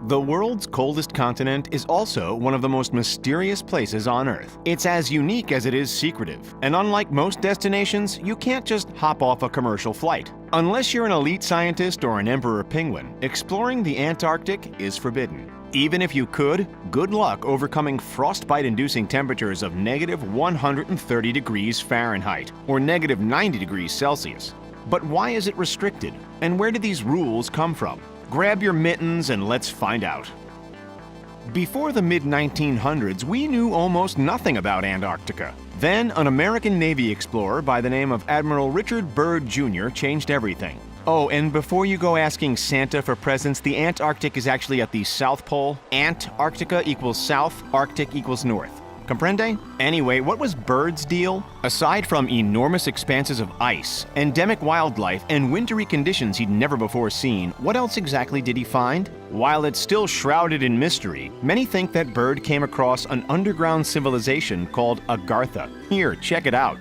The world's coldest continent is also one of the most mysterious places on Earth. It's as unique as it is secretive, and unlike most destinations, you can't just hop off a commercial flight. Unless you're an elite scientist or an emperor penguin, exploring the Antarctic is forbidden. Even if you could, good luck overcoming frostbite-inducing temperatures of -130 degrees Fahrenheit or -90 degrees Celsius. But why is it restricted? And where did these rules come from? Grab your mittens and let's find out. Before the mid-1900s, we knew almost nothing about Antarctica. Then, an American Navy explorer by the name of Admiral Richard Byrd, Jr. changed everything. Oh, and before you go asking Santa for presents, the Antarctic is actually at the South Pole. Antarctica equals south, Arctic equals north. Comprende? Anyway, what was Byrd's deal? Aside from enormous expanses of ice, endemic wildlife, and wintry conditions he'd never before seen, what else exactly did he find? While it's still shrouded in mystery, many think that Byrd came across an underground civilization called Agartha. Here, check it out.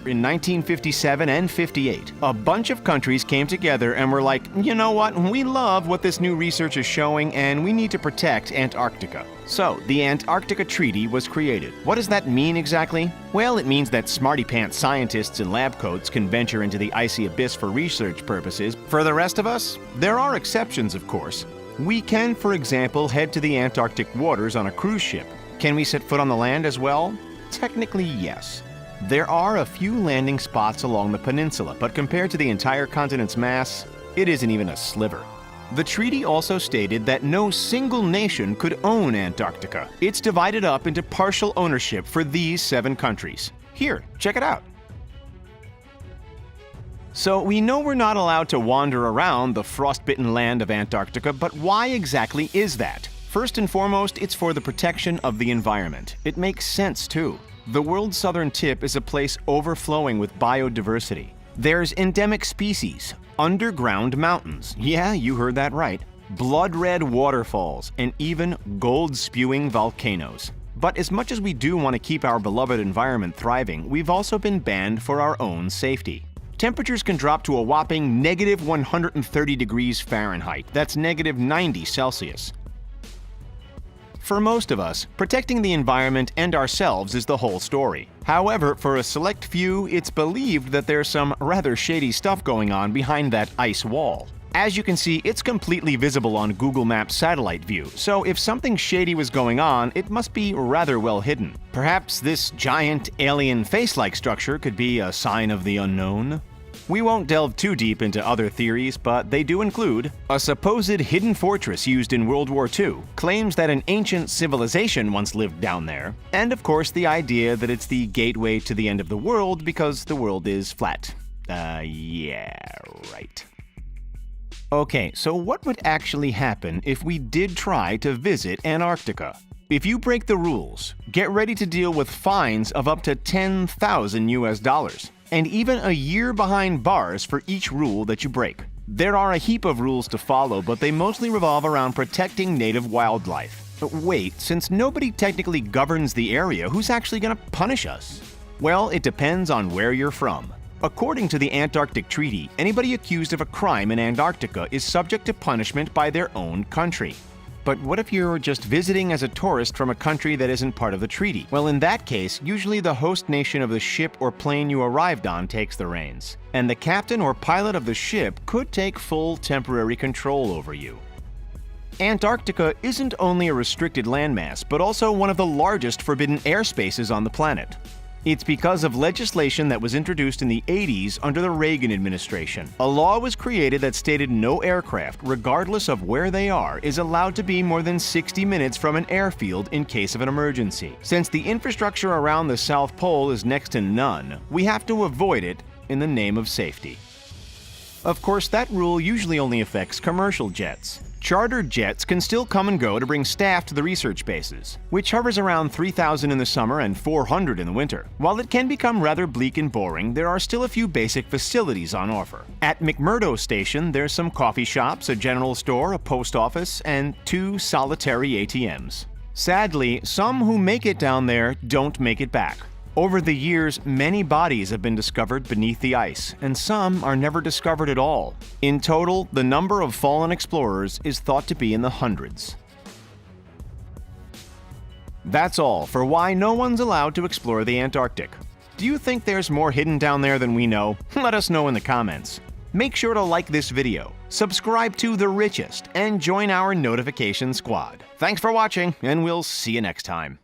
In 1957 and 58, a bunch of countries came together and were like, you know what, we love what this new research is showing and we need to protect Antarctica. So, the Antarctica Treaty was created. What does that mean exactly? Well, it means that smarty-pants scientists in lab coats can venture into the icy abyss for research purposes. For the rest of us, there are exceptions, of course. We can, for example, head to the Antarctic waters on a cruise ship. Can we set foot on the land as well? Technically, yes. There are a few landing spots along the peninsula, but compared to the entire continent's mass, it isn't even a sliver. The treaty also stated that no single nation could own Antarctica. It's divided up into partial ownership for these 7 countries. Here, check it out. So we know we're not allowed to wander around the frostbitten land of Antarctica, but why exactly is that? First and foremost, it's for the protection of the environment. It makes sense too. The world's southern tip is a place overflowing with biodiversity. There's endemic species, underground mountains, yeah, you heard that right, blood-red waterfalls, and even gold-spewing volcanoes. But as much as we do want to keep our beloved environment thriving, we've also been banned for our own safety. Temperatures can drop to a whopping -130 degrees Fahrenheit, that's -90 Celsius. For most of us, protecting the environment and ourselves is the whole story. However, for a select few, it's believed that there's some rather shady stuff going on behind that ice wall. As you can see, it's completely visible on Google Maps satellite view, so if something shady was going on, it must be rather well hidden. Perhaps this giant alien face-like structure could be a sign of the unknown? We won't delve too deep into other theories, but they do include a supposed hidden fortress used in World War II, claims that an ancient civilization once lived down there, and of course the idea that it's the gateway to the end of the world because the world is flat. Yeah, right. Okay, so what would actually happen if we did try to visit Antarctica? If you break the rules, get ready to deal with fines of up to $10,000 US. And even a year behind bars for each rule that you break. There are a heap of rules to follow, but they mostly revolve around protecting native wildlife. But wait, since nobody technically governs the area, who's actually going to punish us? Well, it depends on where you're from. According to the Antarctic Treaty, anybody accused of a crime in Antarctica is subject to punishment by their own country. But what if you're just visiting as a tourist from a country that isn't part of the treaty? Well, in that case, usually the host nation of the ship or plane you arrived on takes the reins, and the captain or pilot of the ship could take full temporary control over you. Antarctica isn't only a restricted landmass, but also one of the largest forbidden airspaces on the planet. It's because of legislation that was introduced in the 80s under the Reagan administration. A law was created that stated no aircraft, regardless of where they are, is allowed to be more than 60 minutes from an airfield in case of an emergency. Since the infrastructure around the South Pole is next to none, we have to avoid it in the name of safety. Of course, that rule usually only affects commercial jets. Chartered jets can still come and go to bring staff to the research bases, which hovers around 3,000 in the summer and 400 in the winter. While it can become rather bleak and boring, there are still a few basic facilities on offer. At McMurdo Station, there's some coffee shops, a general store, a post office, and 2 solitary ATMs. Sadly, some who make it down there don't make it back. Over the years, many bodies have been discovered beneath the ice, and some are never discovered at all. In total, the number of fallen explorers is thought to be in the hundreds. That's all for why no one's allowed to explore the Antarctic. Do you think there's more hidden down there than we know? Let us know in the comments. Make sure to like this video, subscribe to The Richest, and join our notification squad. Thanks for watching, and we'll see you next time.